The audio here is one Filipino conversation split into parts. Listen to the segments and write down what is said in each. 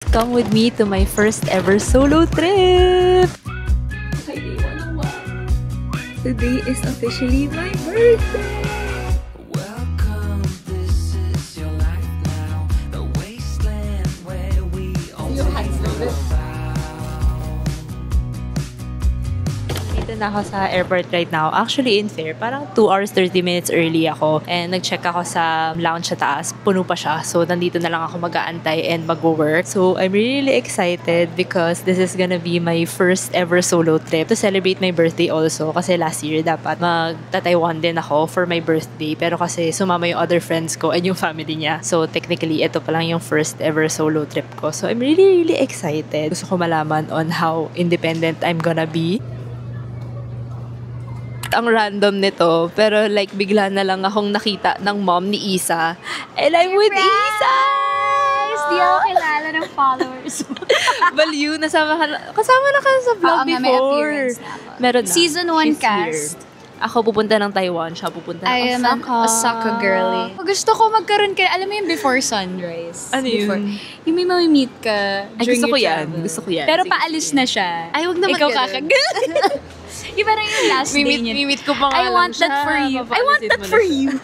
Come with me to my first ever solo trip! Today is officially my birthday! Na ako sa airport right now. Actually, in fair, parang 2 hours 30 minutes early ako. And nag-check ako sa lounge sa taas. Puno pa siya. So, nandito na lang ako mag-aantay and mag-work. So, I'm really excited because this is gonna be my first ever solo trip to celebrate my birthday also. Kasi last year, dapat magta-Taiwan din ako for my birthday. Pero kasi sumama yung other friends ko and yung family niya. So, technically, ito pa lang yung first ever solo trip ko. So, I'm really, really excited. Gusto ko malaman on how independent I'm gonna be. Ang random nito, pero like bigla na lang akong nakita ng mom ni Isa. And I'm with Isa! Di ako kilala ng followers. Baliw, kasama na ka sa vlog before. Meron na. Season 1 cast. Ako pupunta ng Taiwan, siya pupunta ng I am an Osaka girly. Gusto ko magkaroon ka, alam mo yung before sunrise. Ano yun? Yung may mamimit ka during your travel. Gusto ko yan. Pero paalis na siya. Ay, wag naman ikaw Yung parang yung last day niya. Mimit ko pa nga I want that for you. I want that for you.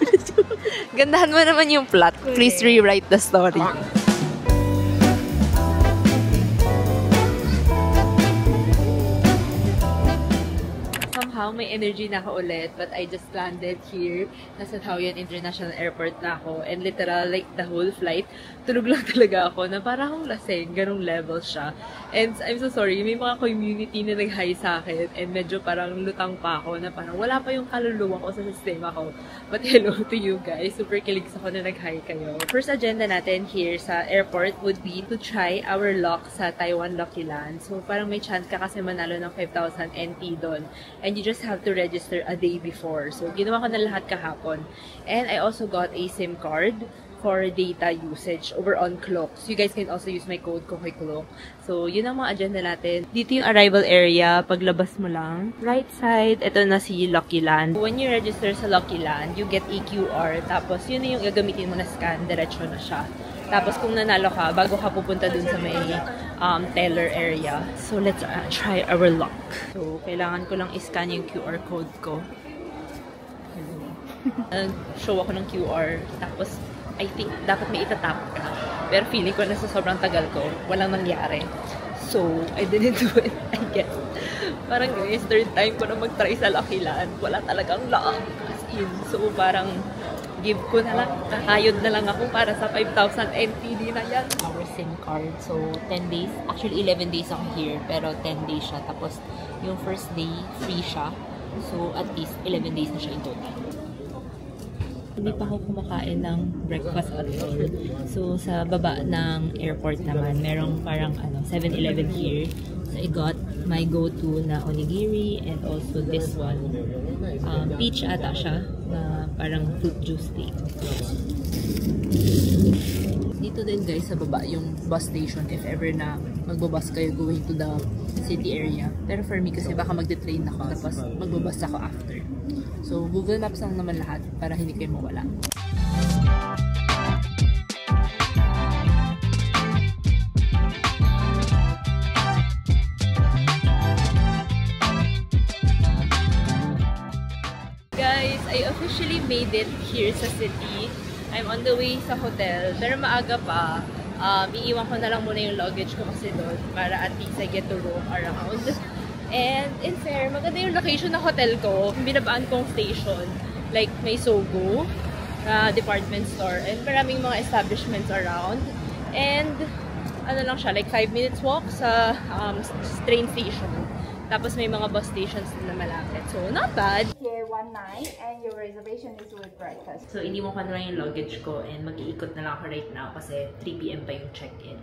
Gandahan mo naman yung plot. Please rewrite the story. Somehow, may energy na ako ulit, but I just landed here. Nasa Taoyuan International Airport na ako. And literal, like the whole flight, tulog lang talaga ako na parang akong lasing, ganong level siya. And I'm so sorry, may mga community na nag-hi sa akin and medyo parang lutang pa ako na parang wala pa yung kaluluwa ko sa sistema ko. But hello to you guys. Super kilig ako na nag-hi kayo. First agenda natin here sa airport would be to try our luck sa Taiwan Lucky Land. So parang may chance ka kasi manalo ng 5,000 NT doon. And you just have to register a day before. So ginawa ko na lahat kahapon. And I also got a SIM card for data usage over on Klook. So you guys can also use my code KOKOYKLOOK. So yun ang mga agenda natin. Dito yung arrival area. Paglabas mo lang. Right side, ito na si Lucky Land. When you register sa Lucky Land, you get a QR. Tapos yun na yung gagamitin mo na scan. Diretso na siya. Tapos kung nanalo ka, bago ka pupunta dun sa may teller area. So let's try our luck. So kailangan ko lang i-scan yung QR code ko. Show ako ng QR. Tapos I think dapat may itatap ka. Pero feeling ko na sa sobrang tagal ko, walang nangyari. So, I didn't do it, I guess. Parang guys, third time ko na mag-try sa Lucky Land. Wala talagang luck. As in. So, parang give ko na lang. Kakayod na lang ako para sa 5,000 NTD na yan. Our SIM card. So, 10 days. Actually, 11 days ako here. Pero 10 days siya. Tapos, yung first day, free siya. So, at least 11 days na siya in total. Hindi pa ako kumakain ng breakfast at all. So, sa baba ng airport naman, merong parang 7-Eleven here. So, I got my go-to na onigiri and also this one. Peach ata siya, na parang fruit juice tea. Dito din guys sa baba yung bus station if ever na magbabus kayo going to the city area. Pero for me kasi baka magde-train ako tapos magbabus ako after. So Google Maps lang naman lahat para hindi kayo mawala. Guys, I officially made it here sa city. I'm on the way sa hotel, pero maaga pa. Iiwan ko na lang muna yung luggage ko kasi doon para at least I get to roam around. And in fair, maganda yung location ng hotel ko. Binabaan kong station. Like, may Sogo, department store, and maraming mga establishments around. And, ano lang siya, like 5 minutes walk sa train station. Tapos may mga bus stations na malapit. So, not bad. Here one night and your reservation is with breakfast. So, iniwan ko na lang yung luggage ko and mag-iikot na lang ako right now kasi 3 PM pa yung check-in.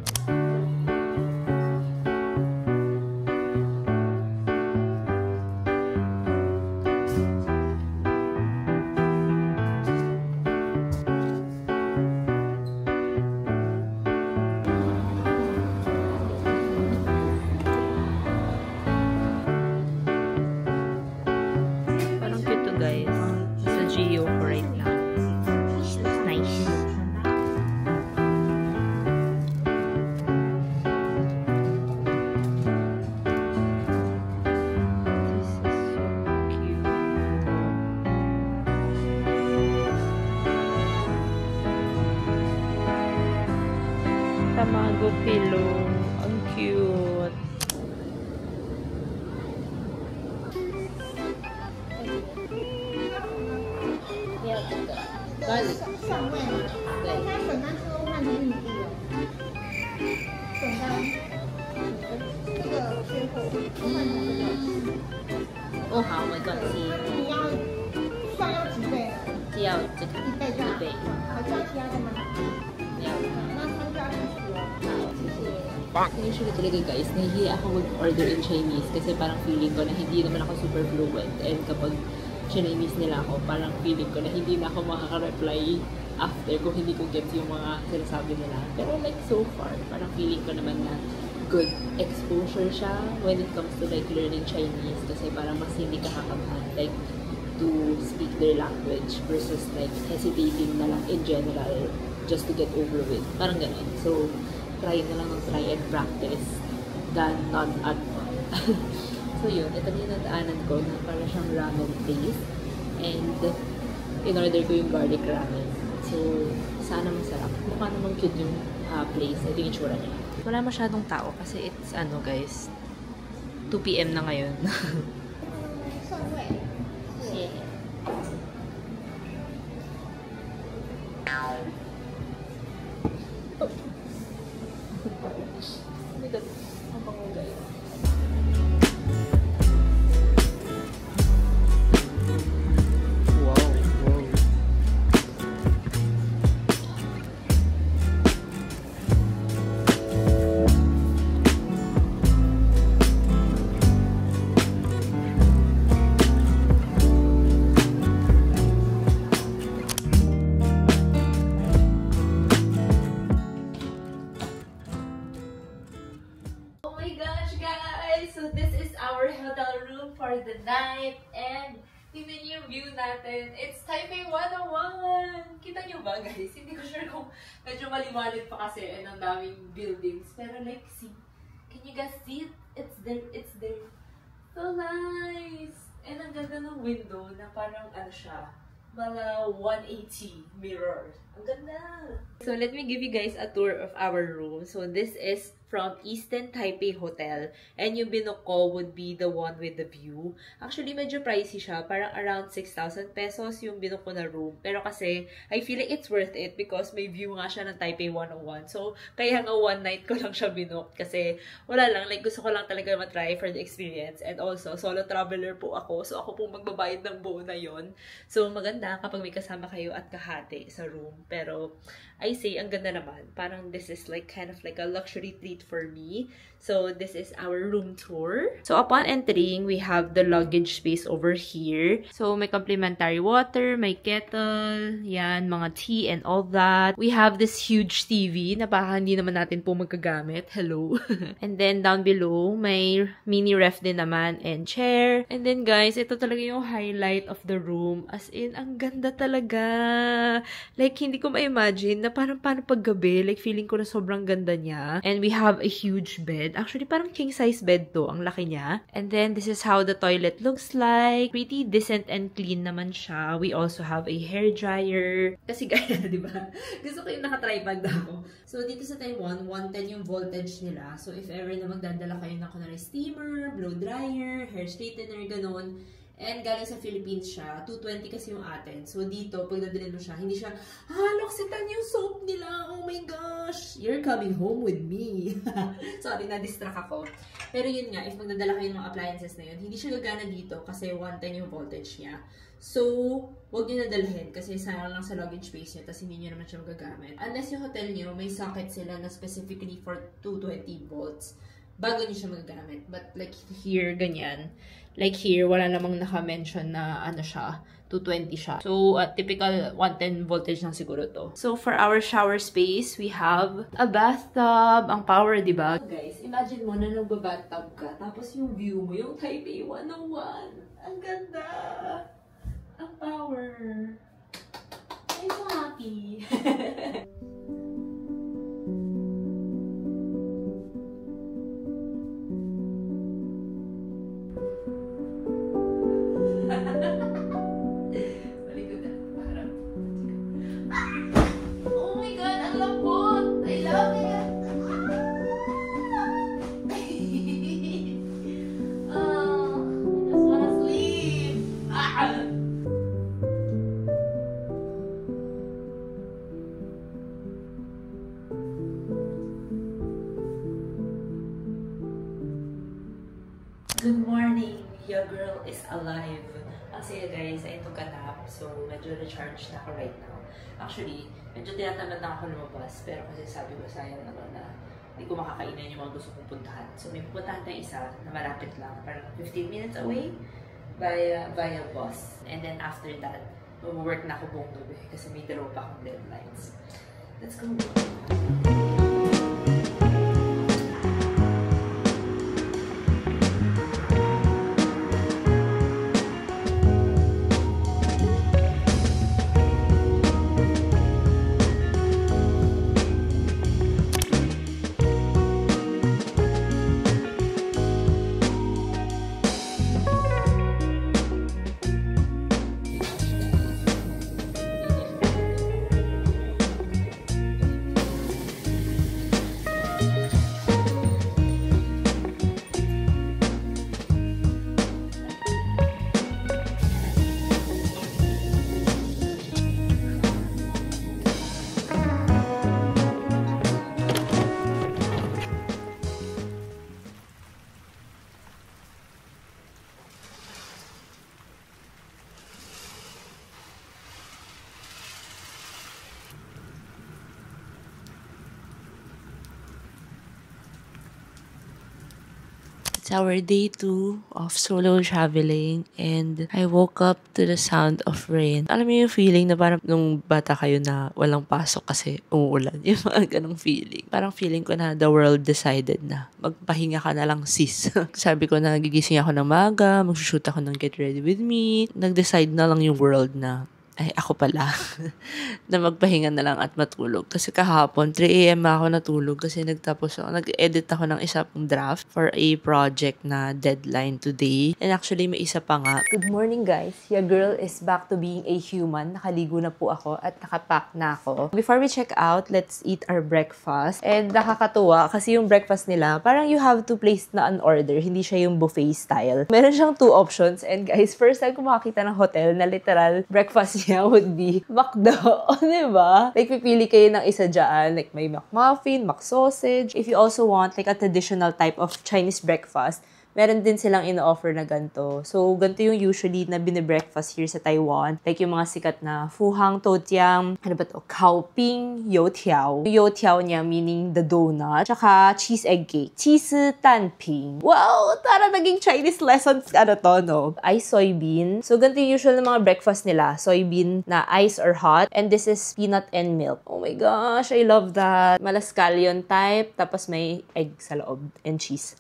Guys, sa Geo ko right now. It's nice. Lego pillow. Ang cute. Garlic. 上位嘛，对，它笋干是会换成玉米地的，笋干，这个缺货，换成这个。哦，好，我转机。你要算要几倍呢？只要这个一倍就好。一倍。好，加其他的吗？要。那参加进去哦。好，谢谢。Usually talaga guys, nahihiya ako mag-order in Chinese kasi parang feeling ko na hindi naman ako super fluent and kapag Chinese nila ako, parang feeling ko na hindi na ako makaka-reply after kung hindi ko get yung mga sinasabi nila. Pero like so far, parang feeling ko naman na good exposure siya when it comes to like learning Chinese kasi parang mas hindi ka kakabahan like to speak their language versus like hesitating na lang in general just to get over with. Parang ganun. So, try na lang ng try and practice than not at all. So yun, ito na yung nadaanan ko na parang siyang ramen place. And in-order ko yung garlic ramen. So, sana masarap. Mukha namang cute yung place. Ito yung itsura niya. Wala masyadong tao kasi it's ano guys, 2 PM na ngayon. 上位。Yeah. So this is our hotel room for the night and tingnan niyo yung view natin. It's Taipei 101! Kita niyo ba guys? Hindi ko sure kung medyo maliwanag pa kasi and ang daming buildings. Pero like, see, can you guys see it? It's there, it's there. So nice! And ang ganda ng window na parang ano siya, mga 180 mirror. Ang ganda! So let me give you guys a tour of our room. So this is from Eastern Taipei Hotel. And yung binook ko would be the one with the view. Actually, medyo pricey siya. Parang around 6,000 pesos yung binook ko na room. Pero kasi, I feel like it's worth it because may view nga siya ng Taipei 101. So, kaya nga one night ko lang siya binook. Kasi, wala lang. Like, gusto ko lang talaga matry for the experience. And also, solo traveler po ako. So, ako pong magbabayad ng buo na yon. So, maganda kapag may kasama kayo at kahati sa room. Pero, I say, ang ganda naman. Parang this is like kind of like a luxury treat for me. So, this is our room tour. So, upon entering, we have the luggage space over here. So, may complimentary water, may kettle, yan, mga tea and all that. We have this huge TV na baka hindi naman natin po magkagamit. Hello. And then, down below, may mini ref din naman and chair. And then, guys, ito talaga yung highlight of the room. As in, ang ganda talaga. Like, hindi ko ma-imagine na parang paano paggabi. Like, feeling ko na sobrang ganda niya. And we have a huge bed. Actually, parang king-size bed to. Ang laki niya. And then, this is how the toilet looks like. Pretty decent and clean naman siya. We also have a hair dryer. Kasi gaya, di ba? Gusto ko yung naka-tripod ako. So, dito sa Taiwan, 110 yung voltage nila. So, if ever na magdadala kayo ng kunwari steamer, blow dryer, hair straightener, ganun. And galing sa Philippines siya, 220 kasi yung atin. So dito, pag dadalhin mo siya, hindi siya, loksitan yung soap nila, oh my gosh, you're coming home with me. Sorry, na-distract ako. Pero yun nga, if magdadala kayo ng mga appliances na yun, hindi siya gagana dito kasi 110 yung voltage niya. So, huwag nyo nadalhin kasi sayang lang sa luggage space niya, tapos hindi nyo naman siya magagamit. Unless yung hotel nyo, may socket sila na specifically for 220 volts. Bago niyo siya magagamit. But like here, ganyan. Like here, wala namang naka-mention na ano siya, 220 siya. So, typical 110 voltage lang siguro to. So, for our shower space, we have a bathtub. Ang power, diba? Guys, imagine mo na nagbabathtub ka, tapos yung view mo, yung Taipei 101. Ang ganda! Ang power! I'm so happy! Oh my God, ang lambot! I love it! Good morning! Your girl is alive. Kasi guys, I took a nap. So, medyo recharged na ako right now. Actually, medyo tinatamad na ako lumabas. Pero kasi sabi ko sayang naman na hindi ko makakainan yung mga gusto kong puntahan. So, may pupuntahan tayong isa na malapit lang. Parang 15 minutes away via bus. And then after that, mag-work na ako buong gabi kasi may dalawa pa akong deadlines. Let's go! It's our day 2 of solo traveling and I woke up to the sound of rain. Alam mo yung feeling na parang nung bata kayo na walang pasok kasi umuulan. Yung mga ganong feeling. Parang feeling ko na the world decided na magpahinga ka na lang sis. Sabi ko na gigising ako ng maga, magsushoot ako ng Get Ready With Me. Nag-decide na lang yung world na ay, ako pala, na magpahinga na lang at matulog. Kasi kahapon, 3 a.m. ako natulog kasi nag-edit ako ng isa pang draft for a project na deadline today. And actually, may isa pa nga. Good morning, guys. Your girl is back to being a human. Nakaligo na po ako at nakapack na ako. Before we check out, let's eat our breakfast. And nakakatuwa kasi yung breakfast nila, parang you have to place na an order. Hindi siya yung buffet style. Meron siyang 2 options. And guys, first time ko makakita ng hotel na literal breakfast niya would be McDo. Diba? Like, pipili kayo ng isa dyan. Like, may McMuffin, McSausage. If you also want, like, a traditional type of Chinese breakfast, meron din silang ino-offer na ganito. So, ganito yung usually na bine-breakfast here sa Taiwan. Like, yung mga sikat na Fuhang, Toutiang, ano ba to? Kaoping, Youtiao. Youtiao niya, meaning the donut. Tsaka, cheese egg cake. Cheese tanping. Wow! Tara, naging Chinese lessons, ano to, no? Ice soybean. So, ganito yung usual na mga breakfast nila. Soybean na ice or hot. And this is peanut and milk. Oh my gosh, I love that. Malaskalion type. Tapos may egg sa loob and cheese.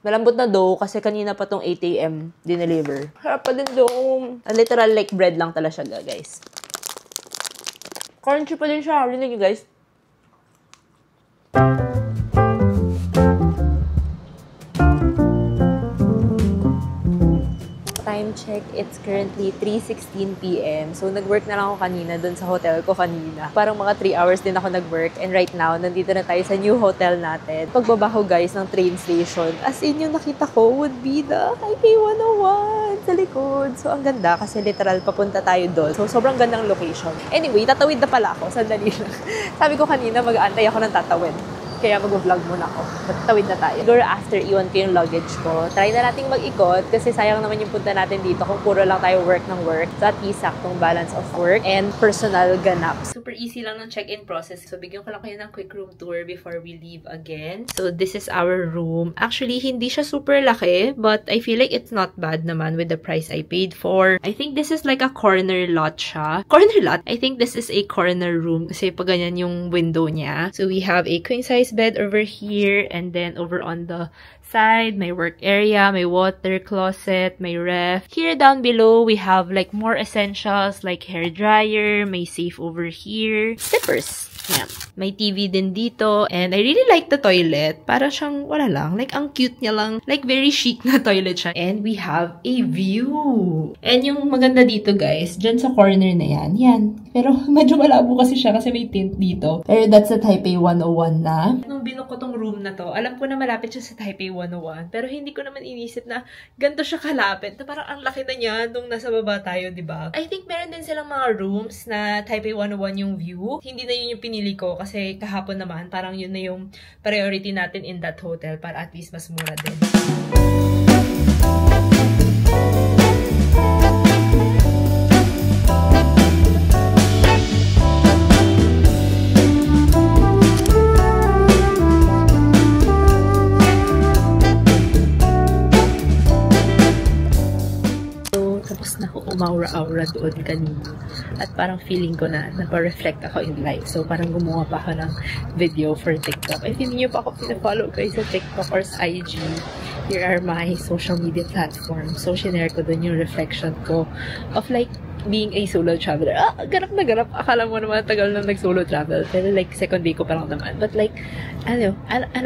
Malambot na dough kasi kanina pa tong 8 a.m. dineliver. Harap pa din dough. Literal like bread lang talaga siya, guys. Crunchy pa din siya. Rinig nyo, guys. Time check, it's currently 3:16 p.m. So, nag-work na lang ako kanina dun sa hotel ko kanina. Parang mga 3 hours din ako nag-work. And right now, nandito na tayo sa new hotel natin. Pagbaba ko, guys, ng train station, as in yung nakita ko would be the Taipei 101 sa likod. So, ang ganda kasi literal papunta tayo doon. So, sobrang gandang location. Anyway, tatawid na pala ako. Sandali lang. Sabi ko kanina, mag-aantay ako ng tatawid. Kaya mag-vlog muna ako. Magtawid na tayo. Siguro after iwan ko yung luggage ko, try na nating mag-ikot kasi sayang naman yung punta natin dito kung puro lang tayo work ng work. So at least saktong balance of work and personal ganap. Super easy lang ng check-in process. So bigyan ko lang kayo ng quick room tour before we leave again. So this is our room. Actually, hindi siya super laki, but I feel like it's not bad naman with the price I paid for. I think this is like a corner lot siya. Corner lot? I think this is a corner room kasi pag ganyan yung window niya. So we have a queen size bed over here, and then over on the side, my work area, my water closet, my ref. Here down below, we have like more essentials like hair dryer, may safe over here, slippers. Yeah. May TV din dito. And I really like the toilet. Para siyang, wala lang. Like, ang cute niya lang. Like, very chic na toilet siya. And we have a view. And yung maganda dito, guys, dyan sa corner na yan. Yan. Pero medyo malabo kasi siya kasi may tint dito. Pero that's the Taipei 101 na. Nung binook ko tong room na to, alam ko na malapit siya sa Taipei 101. Pero hindi ko naman inisip na ganito siya kalapit. Na parang ang laki na niya nung nasa baba tayo, diba? I think meron din silang mga rooms na Taipei 101 yung view. Hindi na yun yung pinili ko kasi kahapon naman parang yun na yung priority natin in that hotel para at least mas mura din. umaura-aura doon kanina. At parang feeling ko na napa-reflect ako in life. So, parang gumawa pa ako ng video for TikTok. If hindi nyo pa ako pinafollow guys sa TikTok or sa IG, here are my social media platforms. So, shinare ko doon yung reflection ko of like, being a solo traveler. Ganap na ganap. Akala mo naman tagal na nag-solo travel. Pero like, second day ko pa lang naman. But like, alam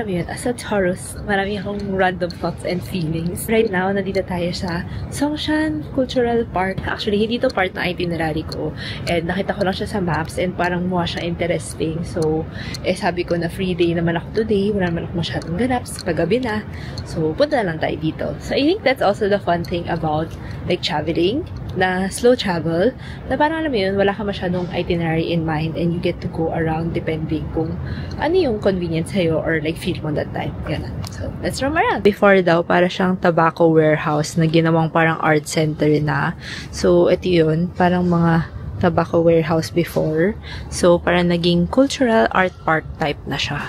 mo yun, as a Taurus, marami akong random thoughts and feelings. Right now, nandito tayo sa Songshan Cultural Park. Actually, hindi to part na itinerary ko. And nakita ko lang siya sa maps and parang mukha siya interesting. So, sabi ko na free day naman ako today. Wala naman ako masyadong ganap. Paggabi na. So, punta na lang tayo dito. So, I think that's also the fun thing about like traveling, na slow travel, na parang alam mo yun, wala ka masyadong itinerary in mind and you get to go around depending kung ano yung convenience sa'yo or like feel mo that time. Ganun. So, let's roam around. Before daw, para siyang tobacco warehouse na ginawang parang art center na. So, ito yun, parang mga tobacco warehouse before. So, parang naging cultural art park type na siya.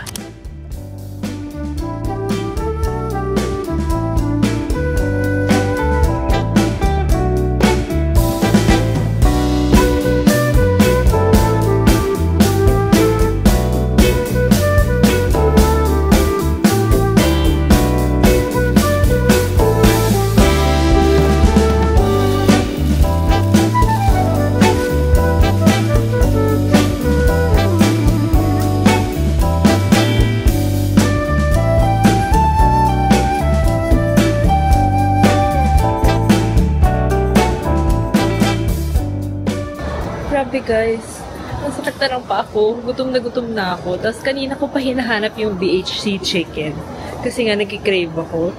Grabe guys, nasakit na lang pa ako. Gutom na ako. Tapos kanina ko pa hinahanap yung BHC chicken. Kasi nga nagkikrave ako.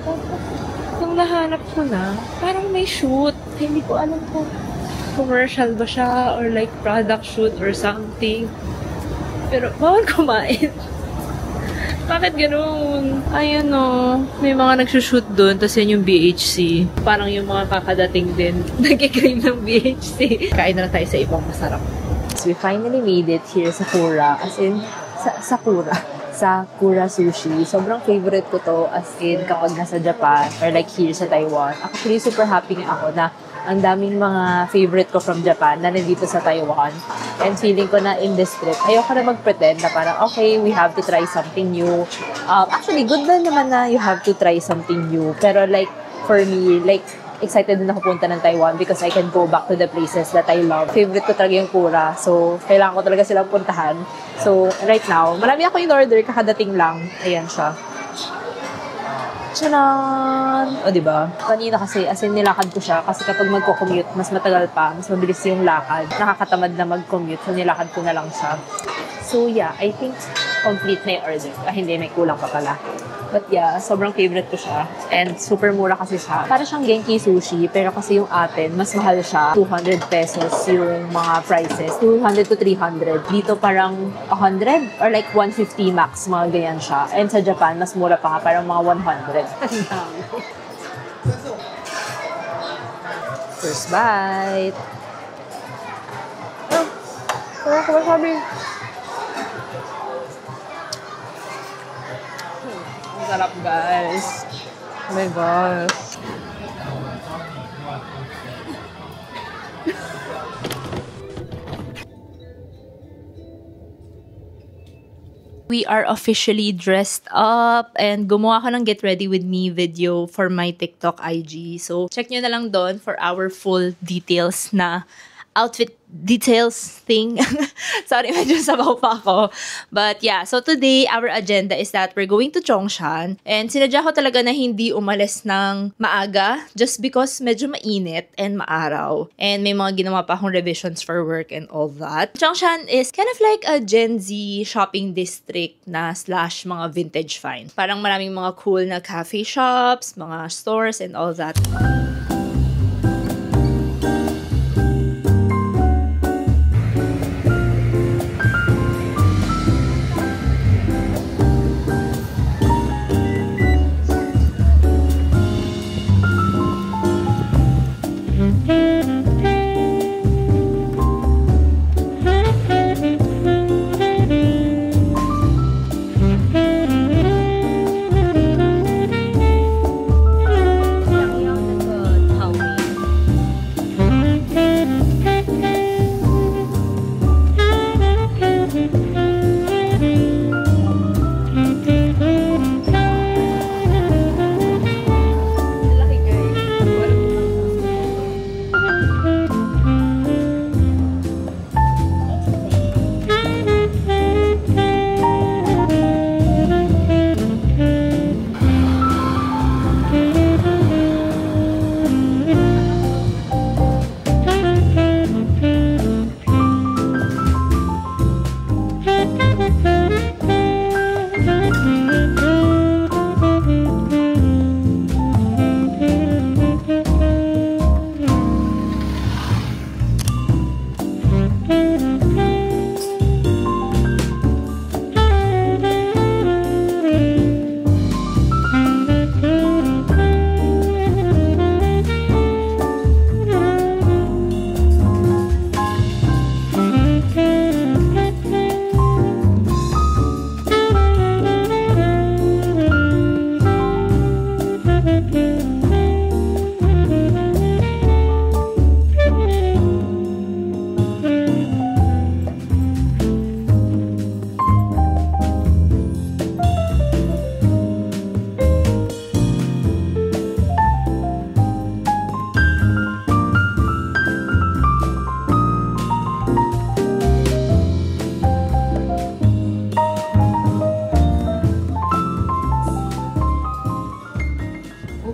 Nung nahanap ko na, parang may shoot. Hindi ko alam kung commercial ba siya or like product shoot or something. Pero bawal kumain. Bakit ganoon? Ayun o. May mga nagsushoot doon. Tapos yan yung BHC. Parang yung mga kakadating din. Nagkikrave ng BHC. Kain na lang tayo sa ibang masarap. So we finally made it here sa Kura. As in, sa Kura. Sa Kura Sushi. Sobrang favorite ko to as in kapag nasa Japan or like here sa Taiwan. Actually, super happy nga ako na ang daming mga favorite ko from Japan na nandito sa Taiwan. And feeling ko na in this trip, ayoko na mag-pretend na parang, okay, we have to try something new. Actually, good na naman na you have to try something new. Pero like, for me, like, excited din ako punta ng Taiwan because I can go back to the places that I love. Favorite ko talaga yung Kura. So, kailangan ko talaga silang puntahan. So, right now, marami ako in order, kakadating lang. Ayan siya. Tchanan! O, diba? Kanina kasi, as in, nilakad ko siya kasi kapag magko-commute, mas matagal pa, mas mabilis yung lakad. Nakakatamad na mag-commute, so nilakad ko na lang siya. So, yeah, I think complete na yung order. Hindi, may kulang pa pala. But yeah, sobrang favorite ko siya. And super mura kasi siya. Para siyang Genki Sushi, pero kasi yung atin, mas mahal siya. 200 pesos yung mga prices. 200 to 300. Dito parang 100 or like 150 max, mga ganyan siya. And sa Japan, mas mura pa nga, parang mga 100. First bite. Oh, sarap ko sabi. Sarap guys. Oh my gosh. We are officially dressed up and gumawa ko ng get ready with me video for my TikTok IG. So check nyo na lang doon for our full details na outfit details thing. Sorry, medyo sabaw pa ako. But yeah, so today, our agenda is that we're going to Chongshan. And sinadya ko talaga na hindi umalis ng maaga just because medyo mainit and maaraw. And may mga ginawa pa akong revisions for work and all that. Chongshan is kind of like a Gen Z shopping district na slash mga vintage finds. Parang maraming mga cool na cafe shops, mga stores and all that.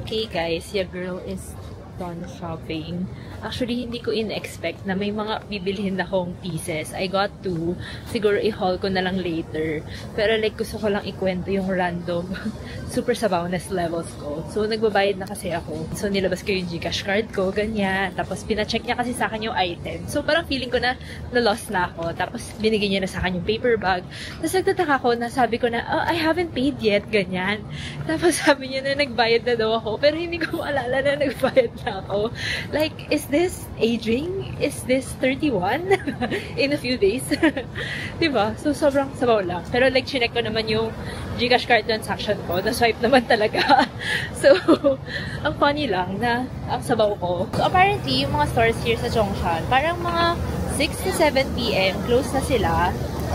Okay guys, your girl is done shopping. Actually, hindi ko in-expect na may mga bibilhin akong pieces. I got 2. Siguro i-haul ko na lang later. Pero like, gusto ko lang ikwento yung random super sabawness levels ko. So, nagbabayad na kasi ako. So, nilabas ko yung Gcash card ko, ganyan. Tapos, pina-check niya kasi sa akin yung item. So, parang feeling ko na na-lost na ako. Tapos, binigyan niya na sa akin yung paper bag. Tapos, nagtataka ko na sabi ko na, oh, I haven't paid yet, ganyan. Tapos, sabi niya na nagbayad na daw ako. Pero hindi ko maalala na nagbayad na ako. Like, is this aging? Is this 31 in a few days? Diba? So, sobrang sabaw lang. Pero like, chinek ko naman yung Gcash card transaction ko. Na-swipe naman talaga. So, ang funny lang na ang sabaw ko. So, apparently, yung mga stores here sa Zhongshan, parang mga 6 to 7 p.m. close na sila.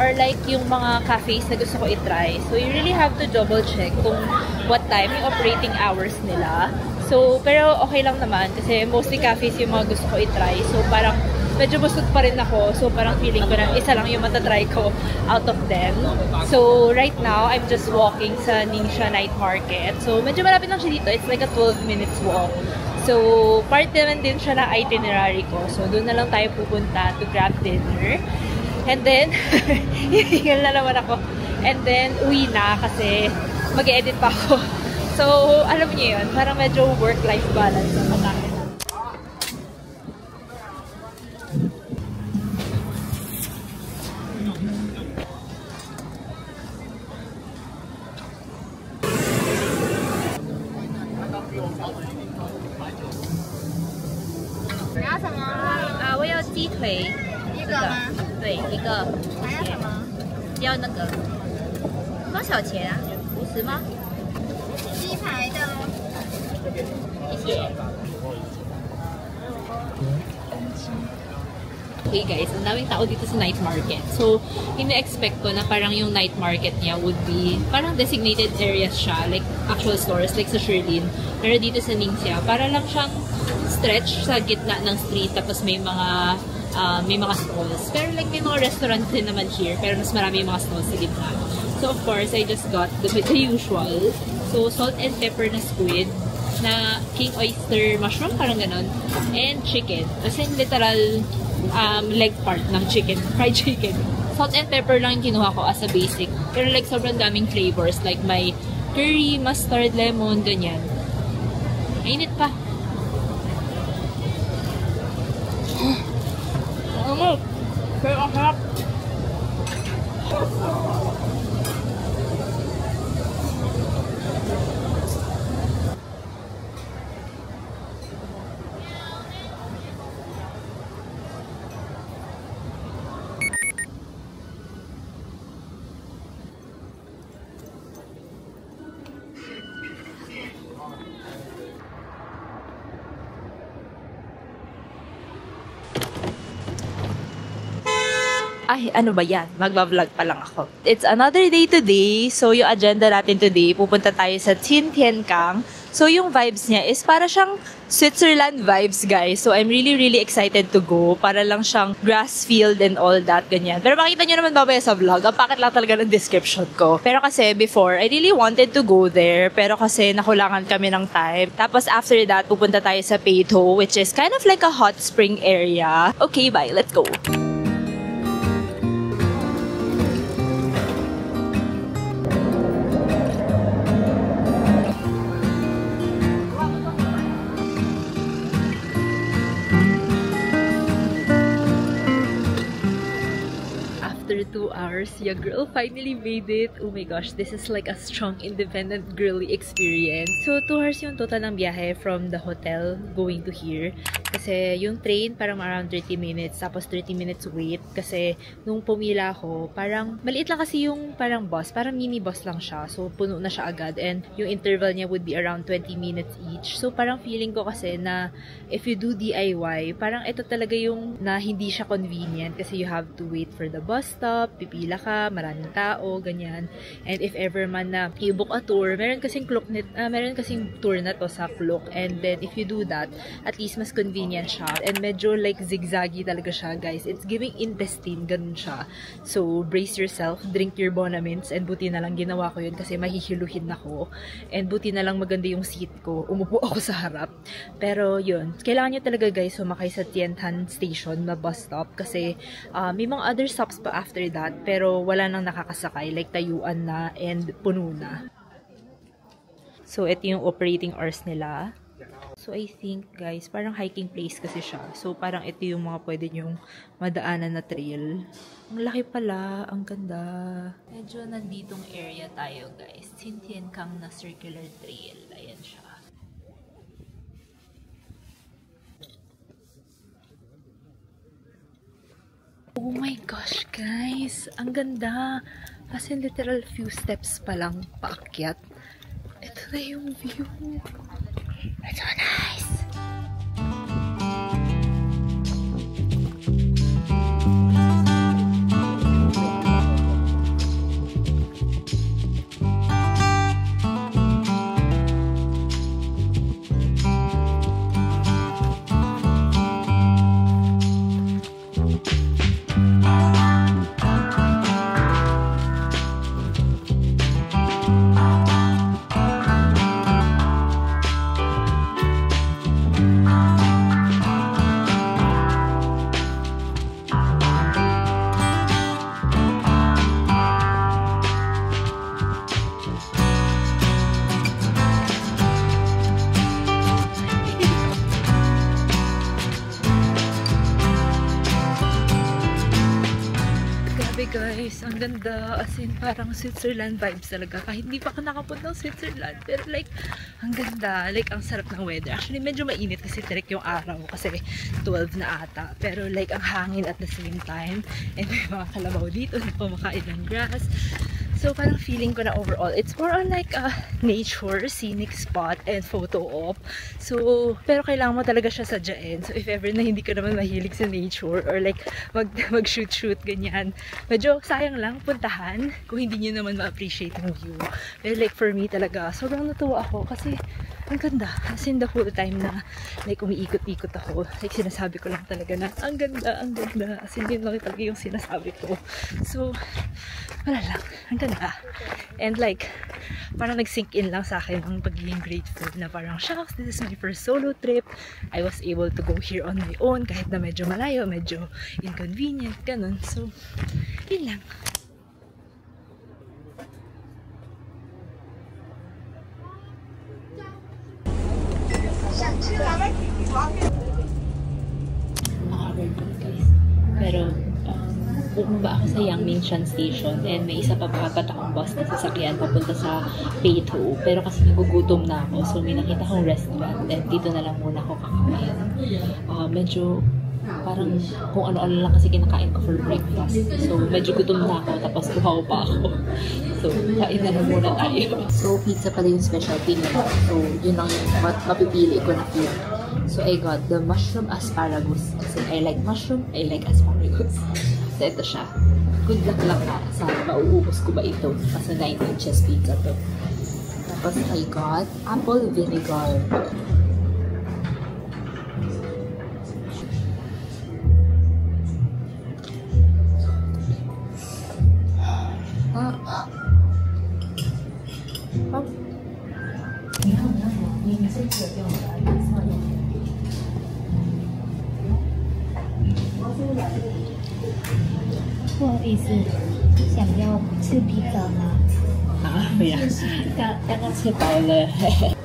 Or like, yung mga cafes na gusto ko itry. So, you really have to double check kung what time yung operating hours nila. So, pero okay lang naman kasi mostly cafes yung mga gusto ko itry. So, parang medyo busog pa rin ako. So, parang feeling ko na isa lang yung matatry ko out of them. So, right now, I'm just walking sa Ningxia Night Market. So, medyo malapit lang siya dito. It's like a 12 minutes walk. So, part naman din siya ng itinerary ko. So, doon na lang tayo pupunta to grab dinner. And then, hihingal na naman ako. And then, uwi na kasi mag-edit pa ako. So, alam niyo yun, parang medyo work-life balance ang matangin.我要鸡腿，一个吗？对，一个。还要什么？要那个多少钱啊？50吗？鸡排的。谢谢。Okay guys, ang daming tao dito sa night market. So, ina-expect ko na parang yung night market niya would be parang designated areas siya, like actual stores, like sa Shirlin. Pero dito sa Ningxia, para lang siyang stretch sa gitna ng street, tapos may mga stalls. Pero like may mga restaurants din naman here, pero mas marami yung mga stalls sa gitna. So, of course, I just got the usual. So, salt and pepper na squid, na king oyster mushroom, parang ganon, and chicken. As in, literal leg part ng chicken, fried chicken. Salt and pepper lang yung kinuha ko as a basic. Pero like, sobrang daming flavors. Like, may curry, mustard, lemon, ganyan. Mainit pa. Pero ang harap. Ay, ano ba yan? Magbablog pa lang ako. It's another day today. So, yung agenda natin today, pupunta tayo sa Qintienkang. So, yung vibes niya is para siyang Switzerland vibes, guys. So, I'm really, really excited to go. Para lang siyang grass field and all that, ganyan. Pero makita nyo naman babaya sa vlog. Ang pakit lang talaga ng description ko. Pero kasi, before, I really wanted to go there. Pero kasi, nakulangan kami ng time. Tapos, after that, pupunta tayo sa Peito, which is kind of like a hot spring area. Okay, bye. Let's go. After 2 hours, your girl finally made it. Oh my gosh, this is like a strong, independent, girly experience. So, 2 hours yung total ng biyahe from the hotel going to here. Kasi yung train parang around 30 minutes, tapos 30 minutes wait. Kasi nung pumila ako, parang maliit lang kasi yung parang bus. Parang mini bus lang siya. So, puno na siya agad. And yung interval niya would be around 20 minutes each. So, parang feeling ko kasi na if you do DIY, parang ito talaga yung na hindi siya convenient kasi you have to wait for the bus stop, pipila ka, ka, maraming tao, ganyan. And if ever man na i-book a tour, meron kasing tour na to sa Klook. And then if you do that, at least mas convenient siya. And medyo like zigzaggy talaga siya, guys. It's giving intestine, ganun siya. So brace yourself, drink your Bonamins, and buti na lang ginawa ko yun kasi mahihiluhin ako. And buti na lang maganda yung seat ko. Umupo ako sa harap. Pero yun, kailangan nyo talaga guys sumakay sa Tiantan Station na bus stop kasi may mga other stops pa after that pero wala nang nakakasakay, like tayuan na and puno na. So ito yung operating hours nila. So I think guys, parang hiking place kasi siya. So parang ito yung mga pwede nyong madaanan na trail. Ang laki pala, ang ganda. Medyo nanditong area tayo guys. Sintian Kang na circular trail. Ayan siya. Oh my gosh, guys! Ang ganda! As in, literal few steps pa lang paakyat. Ito na yung view. It's so nice! Guys, ang ganda. As in, parang Switzerland vibes talaga. Kahit hindi pa ako nakapunta ng Switzerland. Pero like, ang ganda. Like, ang sarap ng weather. Actually, medyo mainit kasi direct yung araw. Kasi 12 na ata. Pero like, ang hangin at the same time. And may mga kalabaw dito na pumakain ng grass. So, parang feeling ko na overall, it's more on like a nature, scenic spot, and photo op. So, pero kailangan mo talaga siya sadyain. So, if ever na hindi ka naman mahilig sa nature, or like, mag-shoot-shoot, ganyan, medyo sayang lang puntahan kung hindi nyo naman ma-appreciate yung view. Pero like, for me talaga, sobrang natuwa ako kasi ang ganda. As in, the whole time na like, umiikot-ikot ako, like, sinasabi ko lang talaga na, ang ganda, ang ganda. As in, yun lang talaga yung sinasabi ko. So, wala lang. Ang ganda. And like, parang nag-sink in lang sa akin ang pagiging grateful na parang, shucks, this is my first solo trip. I was able to go here on my own kahit na medyo malayo, medyo inconvenient, ganun. So, yun lang. Pero, bumaba ako sa Yangmingshan Station and may isa pa dapat akong bus na sasakyan papunta sa Beidou. Pero kasi nagugutom na ako, so may nakita akong restaurant and dito na lang muna ako kakain. Medyo parang kung ano-ano lang kasi kinakain ko for breakfast. So medyo gutom na ako, tapos uhaw pa ako. So kain na lang muna tayo. So pizza pala yung specialty nila. So yun lang yung mapipili ko na food. So I got the mushroom asparagus. Kasi I like mushroom, I like asparagus. So ito siya. Good luck lang na. Sana mauubos ko ba ito? Kasi 9 inches pizza to. Tapos I got apple vinegar.不好意思，想要吃披萨吗？没有，刚刚吃饱了。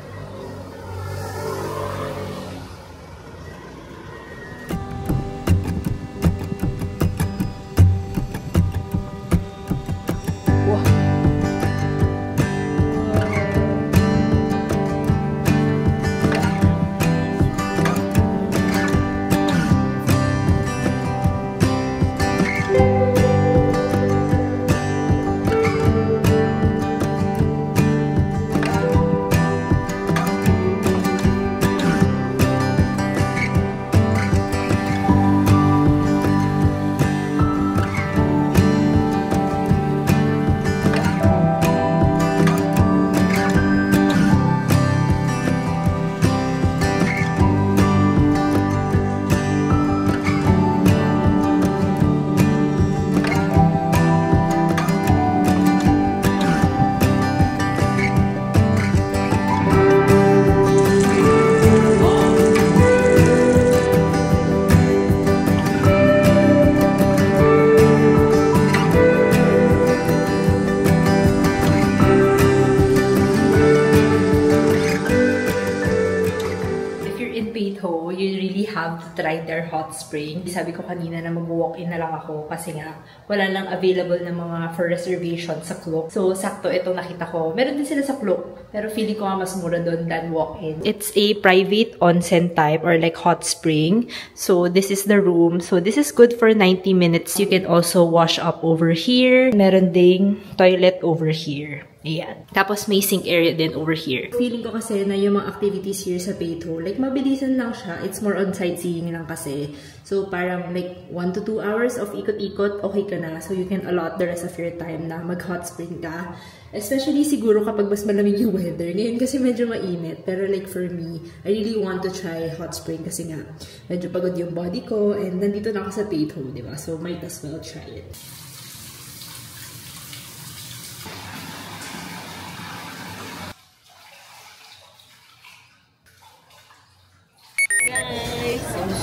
really have to try their hot spring. Sabi ko kanina na mag-walk-in na lang ako kasi nga wala lang available na mga for reservation sa Klook. So, sakto itong nakita ko. Meron din sila sa Klook, pero feeling ko nga mas mura doon than walk-in. It's a private onsen type or like hot spring. So, this is the room. So, this is good for 90 minutes. You can also wash up over here. Meron ding toilet over here. Ayan. Tapos may sink area din over here. Feeling ko kasi na yung mga activities here sa Peito, like mabilisan lang siya. It's more on sightseeing lang kasi. So parang like 1 to 2 hours of ikot-ikot, okay ka na. So you can allot the rest of your time na mag-hot spring ka. Especially siguro kapag mas malamig yung weather. Ngayon kasi medyo mainit. Pero like for me, I really want to try hot spring kasi nga medyo pagod yung body ko and nandito na ako sa Peito, di ba? So might as well try it.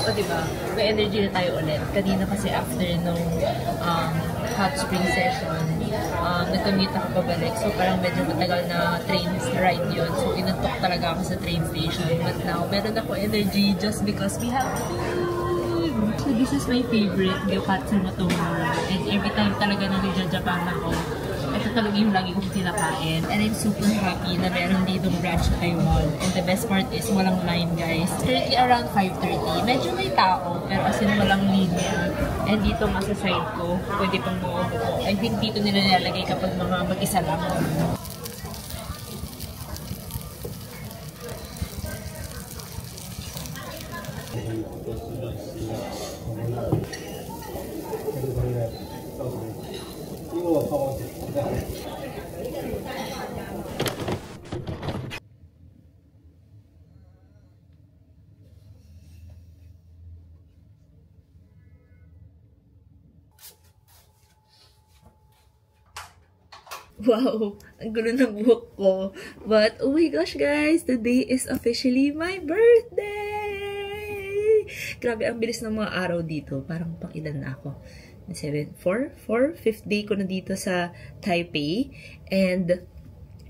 O, diba? May energy na tayo ulit. Kanina kasi after nung hot spring session, nag-commute ako pabalik. So, parang medyo matagal na train ride yun. So, inantok talaga ako sa train station. But now, meron ako energy just because we have food. So, this is my favorite, Gyokatsu no Tomoro. And every time talaga nang nagja-Japan ako, ito talaga yung lagi kong kinakain. And I'm super happy na meron ditong branch sa Taiwan. And the best part is walang line, guys. Currently around 5:30. Medyo may tao, pero as in walang linya. And dito nga sa side ko, pwede pang buo-buo. I think dito nila nilalagay kapag mga mag-isa lang. Wow, ang gulo ng buhok ko. But, oh my gosh guys, today is officially my birthday! Grabe, ang bilis ng mga araw dito. Parang pang-ilan na ako. 5th day ko na dito sa Taipei. And,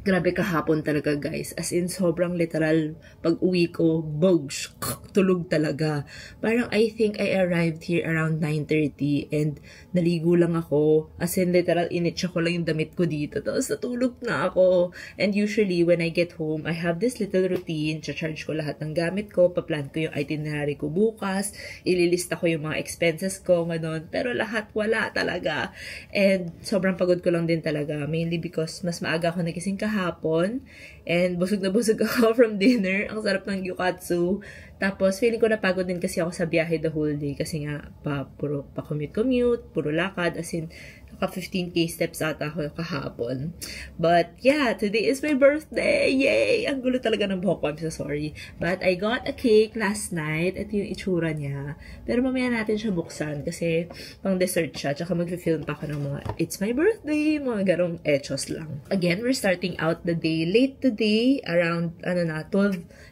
grabe kahapon talaga guys. As in, sobrang literal. Pag uwi ko, bogs, tulog talaga. Parang I think I arrived here around 9:30 and naligo lang ako. As in, literal, initcha ko lang yung damit ko dito. Tapos natulog na ako. And usually, when I get home, I have this little routine. Charge ko lahat ng gamit ko. Paplan ko yung itinerary ko bukas. Ililista ko yung mga expenses ko. Ganon. Pero lahat wala talaga. And sobrang pagod ko lang din talaga. Mainly because mas maaga ako nagising kahapon. And busog na busog ako from dinner. Ang sarap ng gyokatsu. Tapos, feeling ko napagod din kasi ako sa biyahe the whole day. Kasi nga, puro pa-commute, puro lakad. As in, naka 15k steps ata ako kahapon. But, yeah, today is my birthday! Yay! Ang gulo talaga ng buhok ko. I'm so sorry. But, I got a cake last night. Ito yung itsura niya. Pero mamaya natin siya buksan kasi pang dessert siya. Tsaka mag-film pa ako ng mga, it's my birthday! Mga garong echos lang. Again, we're starting out the day late today. Around,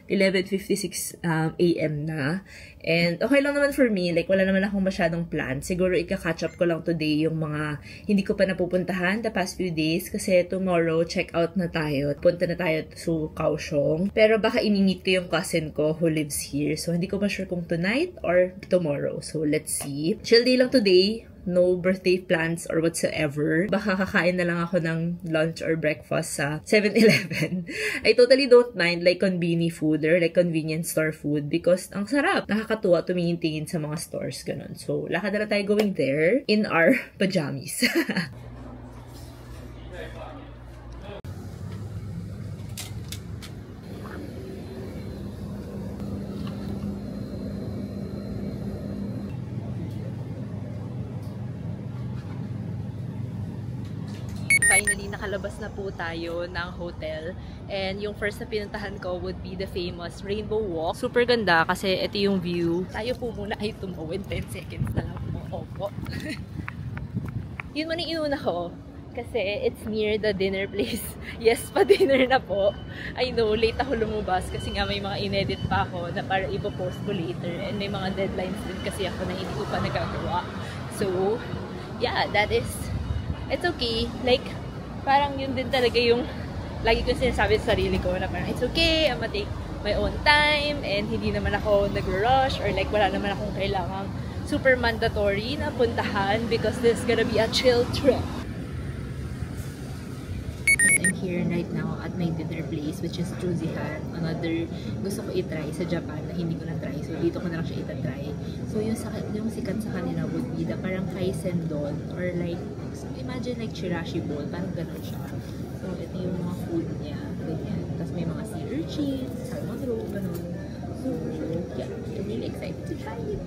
11:56 a.m. na. And okay lang naman for me. Like, wala naman akong masyadong plan. Siguro, ika-catch up ko lang today yung mga hindi ko pa napupuntahan the past few days. Kasi tomorrow, check out na tayo. Punta na tayo to Kaohsiung. Pero baka ininit ko yung cousin ko who lives here. So, hindi ko pa sure kung tonight or tomorrow. So, let's see. Chill day lang today. No birthday plans or whatsoever. Baka kakain na lang ako ng lunch or breakfast sa 7-Eleven. I totally don't mind like convenience food or like convenience store food because ang sarap. Nakakatuwa tumingin-tingin sa mga stores. Ganun. So, lakad na tayo going there in our pajamas. Finally, nakalabas na po tayo ng hotel. And yung first na pinuntahan ko would be the famous Rainbow Walk. Super ganda kasi ito yung view. Tayo po muna ay tumawid. 10 seconds na lang po. Opo. Yun man yung inuna ko. Kasi it's near the dinner place. Yes, pa-dinner na po. I know, late ako lumabas kasi nga may mga inedit pa ako na para ipopost ko later. And may mga deadlines din kasi ako na hindi ko pa nagagawa. So, yeah, that is... It's okay. Like, parang yun din talaga yung lagi ko sinasabi sa sarili ko na parang, it's okay, I'm gonna take my own time and hindi naman ako nag-rush or like wala naman akong kailangang super mandatory na puntahan because this is gonna be a chill trip. I'm here right now at my dinner place which is Juzihan. Another gusto ko i-try sa Japan na hindi ko na-try. So dito ko na lang siya i-try. So yung sikat sa kanila would be the parang kaisen don or like imagine like chirashi bowl. Parang ganun siya. So ito yung mga food niya. Ganyan. Tapos may mga sea urchin, salmon roe, ganun. So yeah, I'm really excited to try it.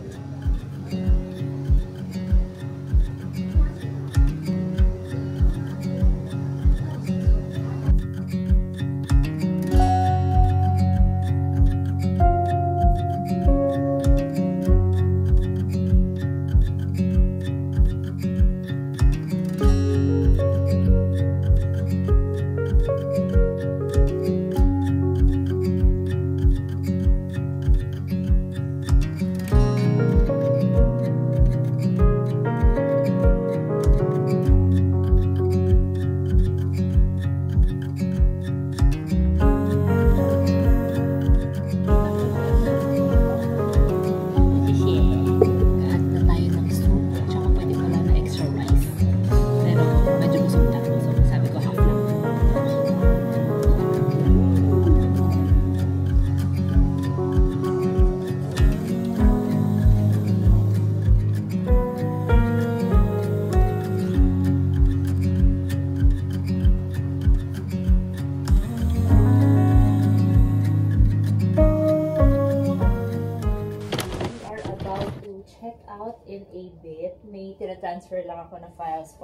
In a bit, may tira-transfer lang ako ng files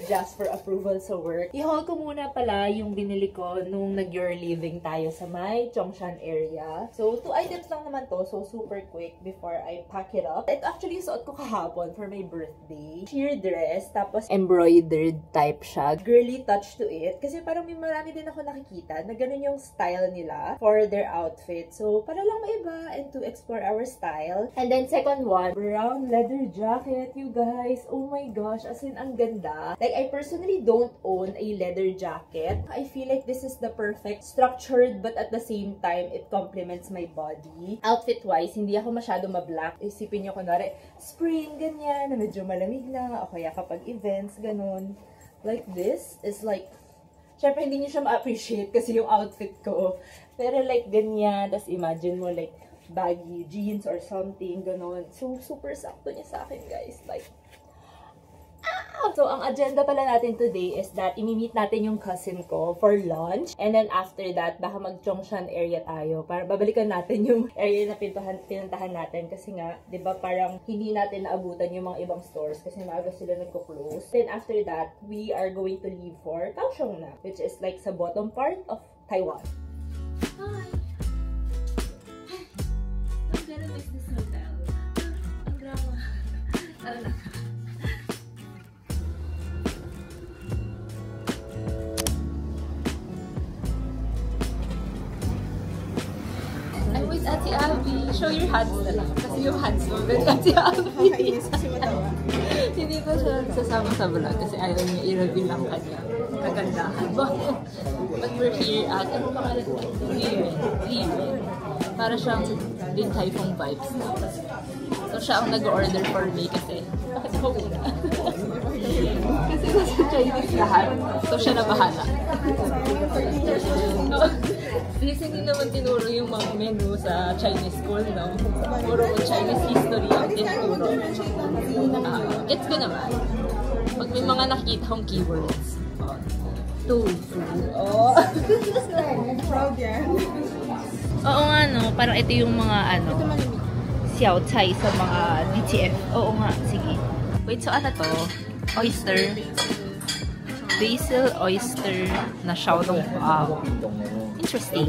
just for approval sa work. I-haul ko muna pala yung binili ko nung nag-your living tayo sa may Chongshan area. So, 2 items lang naman to, so super quick before I pack it up. Ito actually suot ko kahapon for my birthday. Sheer dress, tapos embroidered type siya. Girly touch to it, kasi parang may marami din ako nakikita na ganun yung style nila for their outfit. So, para lang maiba and to explore our style. And then second one, brown leather jacket, you guys. Oh my gosh, as in, ang ganda. Like, I personally don't own a leather jacket. I feel like this is the perfect structured but at the same time, it complements my body. Outfit-wise, hindi ako masyado ma-black. Isipin nyo, kunwari, spring, ganyan, na medyo malamig na, o kaya kapag events, ganun. Like, this is like, syempre, hindi nyo siya ma-appreciate kasi yung outfit ko. Pero like, ganyan, tas imagine mo, like, baggy jeans or something, ganon. So, super sakto niya sa akin, guys. Like, So, ang agenda pala natin today is that imi-meet natin yung cousin ko for lunch. And then after that, baka mag-Chongshan area tayo. Para babalikan natin yung area na pinuntahan natin. Kasi nga, di ba parang hindi natin naabutan yung mga ibang stores kasi maaga sila nagko-close. Then after that, we are going to leave for Kaohsiung na, which is like sa bottom part of Taiwan. Hi! I'm gonna miss this hotel. Ang drama. Tara na. I'm with Ate Abby. Show your hands na lang. Kasi yung hands mo with Ate Abby. Hindi ko siya sasama sa vlog kasi ayaw niya i-reveal ang kanya kagandahan. But we're here at, ano pangalan ko? Liren. Para siyang Din Tai Fung vibes. So siya ang nag-order for me kasi bakit ako una? Kasi nasa Chinese lahat. So siya na bahala. Kasi hindi naman tinuro yung mga menu sa Chinese school, no? Puro Chinese history ang tinuro. Gets ko naman. Pag may mga nakikita kong keywords. Tofu. Oh. Proud yan. Oo nga, no? Parang ito yung mga, ano, xiao cai sa mga DTF. Oo nga, sige. Wait, so ano to? Oyster. Basil oyster na xiaolong bao. Interesting.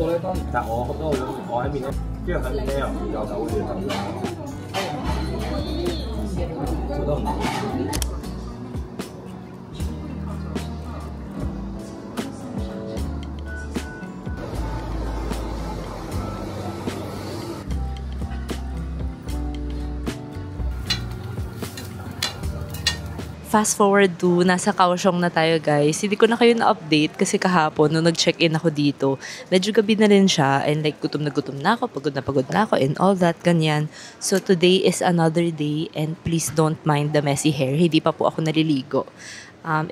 Fast forward to, nasa Kaohsiung na tayo guys. Hindi ko na kayo na-update kasi kahapon nung nag-check-in ako dito, medyo gabi na rin siya and like gutom na ako, pagod na ako and all that, ganyan. So today is another day and please don't mind the messy hair. Hindi pa po ako naliligo.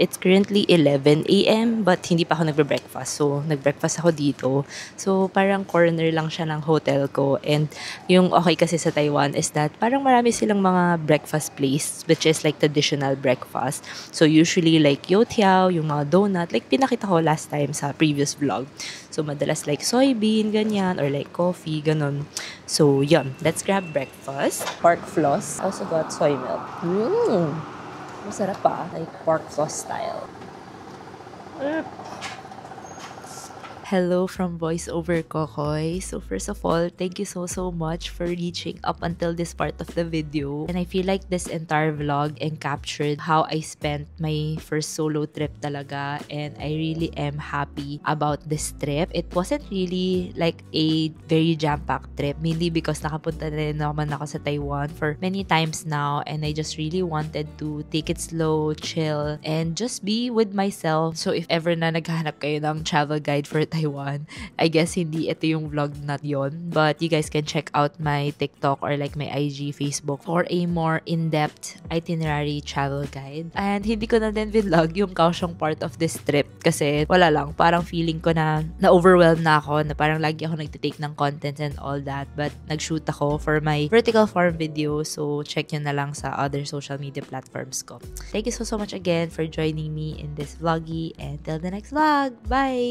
It's currently 11 a.m. but hindi pa ako nagbe-breakfast. So, nag-breakfast ako dito. So, parang corner lang siya ng hotel ko. And yung okay kasi sa Taiwan is that parang marami silang mga breakfast place which is like traditional breakfast. So, usually like youtiao, yung mga donut, like pinakita ko last time sa previous vlog. So, madalas like soybean, ganyan, or like coffee, ganun. So, yun. Let's grab breakfast. Pork floss. Also got soy milk. Masarap pa. Like pork floss style. Hello from Voiceover Kokoy. So first of all, thank you so much for reaching up until this part of the video. And I feel like this entire vlog encaptured how I spent my first solo trip talaga. And I really am happy about this trip. It wasn't really like a very jam-packed trip. Mainly because nakapunta na rin naman ako sa Taiwan for many times now. And I just really wanted to take it slow, chill, and just be with myself. So if ever na naghahanap kayo ng travel guide for Taiwan, I guess hindi ito yung vlog na yon. But you guys can check out my TikTok or like my IG, Facebook for a more in-depth itinerary travel guide. And hindi ko na din vlog yung Kaohsiung part of this trip kasi wala lang, parang feeling ko na na-overwhelmed na ako, na parang lagi ako nagtitake ng content and all that. But nag-shoot ako for my vertical farm video, so check yun na lang sa other social media platforms ko. Thank you so much again for joining me in this vloggy, and till the next vlog. Bye!